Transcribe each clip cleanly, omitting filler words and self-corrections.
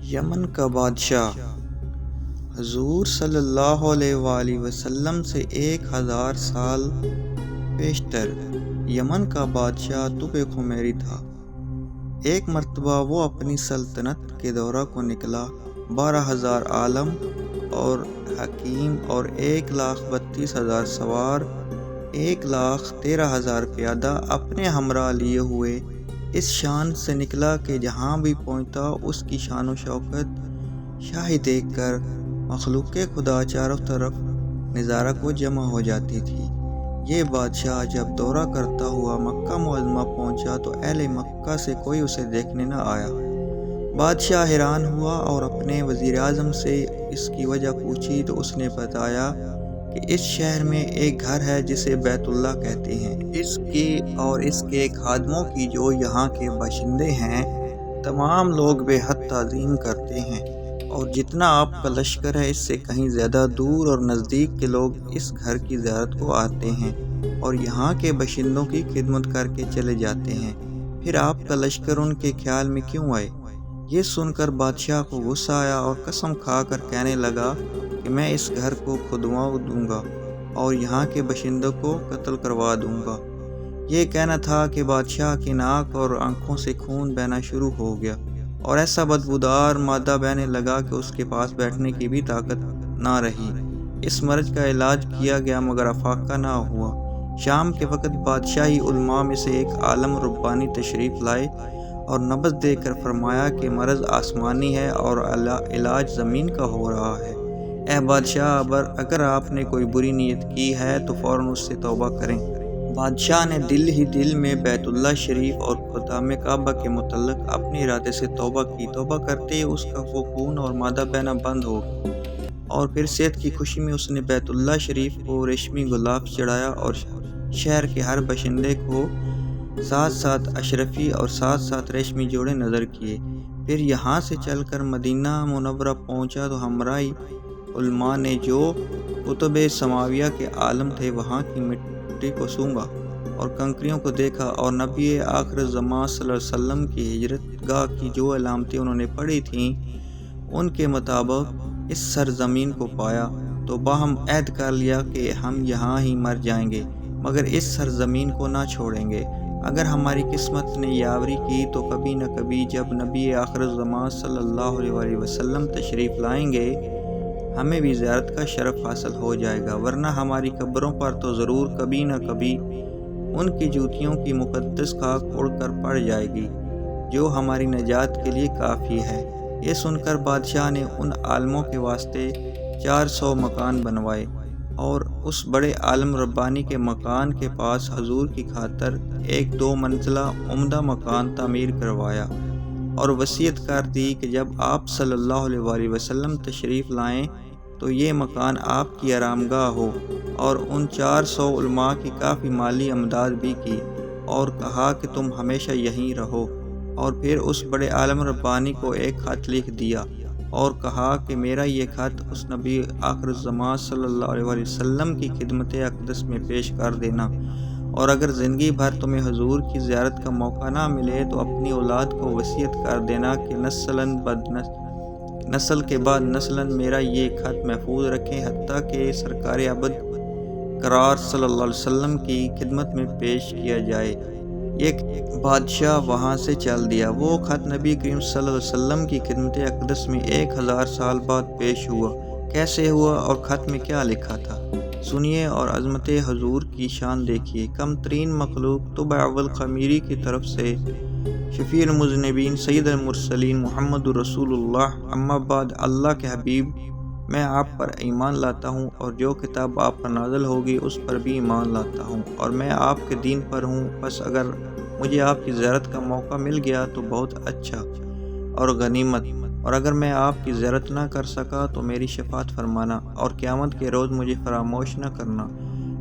یمن کا بادشاہ حضور صلی اللہ علیہ وآلہ وسلم سے 1000 سال پیشتر یمن کا بادشاہ طب خمیری تھا۔ ایک مرتبہ وہ اپنی سلطنت کے دورہ کو نکلا۔ 12,000 عالم اور حکیم اور 1,32,000 سوار، 1,13,000 پیادہ اپنے ہمراہ لیے ہوئے اس شان سے نکلا کہ جہاں بھی پہنچتا اس کی شان و شوکت شاہی دیکھ کر مخلوق خدا چاروں طرف نظارہ کو جمع ہو جاتی تھی۔ یہ بادشاہ جب دورہ کرتا ہوا مکہ معظمہ پہنچا تو اہل مکہ سے کوئی اسے دیکھنے نہ آیا۔ بادشاہ حیران ہوا اور اپنے وزیر اعظم سے اس کی وجہ پوچھی تو اس نے بتایا کہ اس شہر میں ایک گھر ہے جسے بیت اللہ کہتے ہیں۔ اس کی اور اس کے خادموں کی جو یہاں کے باشندے ہیں تمام لوگ بے حد تعظیم کرتے ہیں، اور جتنا آپ کا لشکر ہے اس سے کہیں زیادہ دور اور نزدیک کے لوگ اس گھر کی زیارت کو آتے ہیں اور یہاں کے باشندوں کی خدمت کر کے چلے جاتے ہیں۔ پھر آپ کا لشکر ان کے خیال میں کیوں آئے؟ یہ سن کر بادشاہ کو غصہ آیا اور قسم کھا کر کہنے لگا کہ میں اس گھر کو کھودوا دوں گا اور یہاں کے باشندوں کو قتل کروا دوں گا۔ یہ کہنا تھا کہ بادشاہ کی ناک اور آنکھوں سے خون بہنا شروع ہو گیا اور ایسا بدبودار مادہ بہنے لگا کہ اس کے پاس بیٹھنے کی بھی طاقت نہ رہی۔ اس مرض کا علاج کیا گیا مگر افاقہ نہ ہوا۔ شام کے وقت بادشاہی علماء میں سے ایک عالم ربانی تشریف لائے اور نبض دے کر فرمایا کہ مرض آسمانی ہے اور علاج زمین کا ہو رہا ہے۔ اے بادشاہ، اگر آپ نے کوئی بری نیت کی ہے تو فوراً اس سے توبہ کریں۔ بادشاہ نے دل ہی دل میں بیت اللہ شریف اور خدام کعبہ کے متعلق اپنے ارادے سے توبہ کی۔ توبہ کرتے ہی اس کا وہ خون اور مادہ بہنا بند ہو گیا، اور پھر صحت کی خوشی میں اس نے بیت اللہ شریف کو ریشمی غلاف چڑھایا اور شہر کے ہر باشندے کو 7 اشرفی اور 7 ریشمی جوڑے نظر کیے۔ پھر یہاں سے چل کر مدینہ منورہ پہنچا تو ہمراہی علماء نے جو کتب سماویہ کے عالم تھے وہاں کی مٹی کو سونگھا اور کنکریوں کو دیکھا، اور نبی آخر زمان صلی اللہ علیہ وسلم کی ہجرت گاہ کی جو علامتیں انہوں نے پڑھی تھیں ان کے مطابق اس سرزمین کو پایا، تو باہم عہد کر لیا کہ ہم یہاں ہی مر جائیں گے مگر اس سرزمین کو نہ چھوڑیں گے۔ اگر ہماری قسمت نے یاوری کی تو کبھی نہ کبھی جب نبی آخر زمان صلی اللہ علیہ وسلم تشریف لائیں گے ہمیں بھی زیارت کا شرف حاصل ہو جائے گا، ورنہ ہماری قبروں پر تو ضرور کبھی نہ کبھی ان کی جوتیوں کی مقدس خاک اڑ کر پڑ جائے گی جو ہماری نجات کے لیے کافی ہے۔ یہ سن کر بادشاہ نے ان عالموں کے واسطے 400 مکان بنوائے اور اس بڑے عالم ربانی کے مکان کے پاس حضور کی خاطر ایک 2 منزلہ عمدہ مکان تعمیر کروایا، اور وصیت کر دی کہ جب آپ صلی اللہ علیہ وسلم تشریف لائیں تو یہ مکان آپ کی آرام گاہ ہو، اور ان 400 علماء کی کافی مالی امداد بھی کی اور کہا کہ تم ہمیشہ یہیں رہو۔ اور پھر اس بڑے عالم ربانی کو ایک خط لکھ دیا اور کہا کہ میرا یہ خط اس نبی آخر زمان صلی اللہ علیہ وسلم کی خدمت اقدس میں پیش کر دینا، اور اگر زندگی بھر تمہیں حضور کی زیارت کا موقع نہ ملے تو اپنی اولاد کو وصیت کر دینا کہ نسل کے بعد نسلاً میرا یہ خط محفوظ رکھیں حتیٰ کہ سرکار ابد قرار صلی اللہ علیہ وسلم کی خدمت میں پیش کیا جائے۔ یہ بادشاہ وہاں سے چل دیا۔ وہ خط نبی کریم صلی اللہ علیہ وسلم کی خدمت اقدس میں 1000 سال بعد پیش ہوا۔ کیسے ہوا اور خط میں کیا لکھا تھا سنیے اور عظمت حضور کی شان دیکھیے۔ کم ترین مخلوق طب اول خمیری کی طرف سے شفیع المذنبین سید المرسلین محمد رسول اللہ، اما بعد، اللہ کے حبیب، میں آپ پر ایمان لاتا ہوں اور جو کتاب آپ پر نازل ہوگی اس پر بھی ایمان لاتا ہوں، اور میں آپ کے دین پر ہوں۔ بس اگر مجھے آپ کی زیارت کا موقع مل گیا تو بہت اچھا اور غنیمت، اور اگر میں آپ کی زیارت نہ کر سکا تو میری شفاعت فرمانا اور قیامت کے روز مجھے فراموش نہ کرنا۔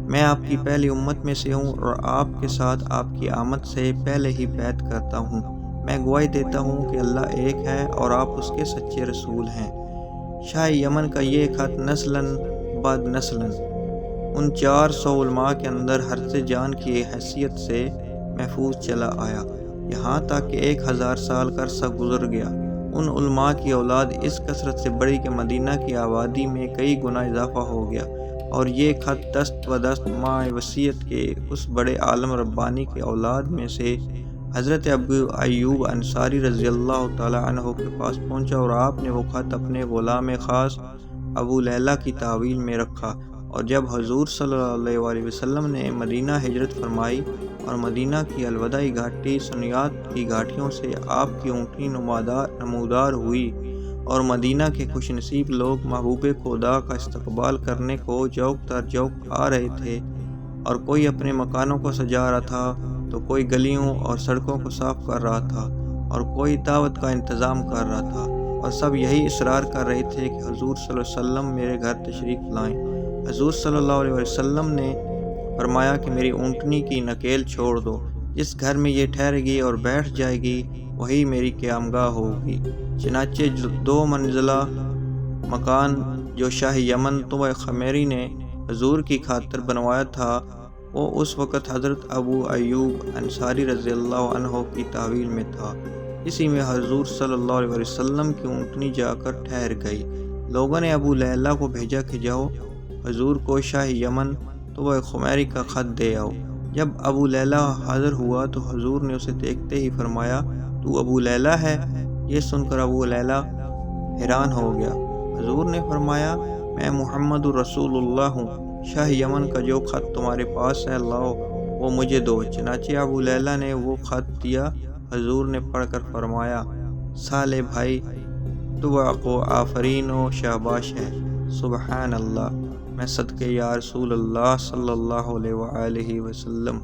میں آپ کی پہلی امت میں سے ہوں اور آپ کے ساتھ آپ کی آمد سے پہلے ہی بیعت کرتا ہوں۔ میں گواہی دیتا ہوں کہ اللہ ایک ہے اور آپ اس کے سچے رسول ہیں۔ شاہ یمن کا یہ خط نسلاً بعد نسلاً ان 400 علماء کے اندر حرز جان کی حیثیت سے محفوظ چلا آیا، یہاں تک کہ 1000 سال کا عرصہ گزر گیا ان علماء کی اولاد اس کثرت سے بڑھی کہ مدینہ کی آبادی میں کئی گنا اضافہ ہو گیا، اور یہ خط دست بدست ماء وصیت کے اس بڑے عالم ربانی کی اولاد میں سے حضرت ابو ایوب انصاری رضی اللہ تعالیٰ عنہ کے پاس پہنچا، اور آپ نے وہ خط اپنے غلام خاص ابو لیلہ کی تحویل میں رکھا۔ اور جب حضور صلی اللہ علیہ وسلم نے مدینہ ہجرت فرمائی اور مدینہ کی الوداعی گھاٹی سنیات کی گھاٹیوں سے آپ کی اونٹنی نمودار ہوئی، اور مدینہ کے خوش نصیب لوگ محبوب خدا کا استقبال کرنے کو جوق در جوق آ رہے تھے، اور کوئی اپنے مکانوں کو سجا رہا تھا، تو کوئی گلیوں اور سڑکوں کو صاف کر رہا تھا، اور کوئی دعوت کا انتظام کر رہا تھا، اور سب یہی اصرار کر رہے تھے کہ حضور صلی اللہ علیہ وسلم میرے گھر تشریف لائیں۔ حضور صلی اللہ علیہ وسلم نے فرمایا کہ میری اونٹنی کی نکیل چھوڑ دو، جس گھر میں یہ ٹھہرے گی اور بیٹھ جائے گی وہی میری قیامگاہ ہوگی۔ چنانچہ 2 منزلہ مکان جو شاہ یمن طوع خمیری نے حضور کی خاطر بنوایا تھا، وہ اس وقت حضرت ابو ایوب انصاری رضی اللہ عنہ کی تحویل میں تھا۔ اسی میں حضور صلی اللہ علیہ وسلم کی اونٹنی جا کر ٹھہر گئی۔ لوگوں نے ابو لیلہ کو بھیجا کہ جاؤ حضور کو شاہ یمن طوع خمیری کا خط دے آؤ۔ جب ابو لیلہ حاضر ہوا تو حضور نے اسے دیکھتے ہی فرمایا، تو ابو لیلہ ہے؟ یہ سن کر ابو لیلہ حیران ہو گیا۔ حضور نے فرمایا، میں محمد رسول اللہ ہوں، شاہ یمن کا جو خط تمہارے پاس ہے لاؤ وہ مجھے دو۔ چنانچہ ابو لیلہ نے وہ خط دیا۔ حضور نے پڑھ کر فرمایا، صالح بھائی طوع کو آفرین و شاباش ہے۔ سبحان اللہ، میں صدقے یا رسول اللہ صلی اللہ علیہ وآلہ وسلم۔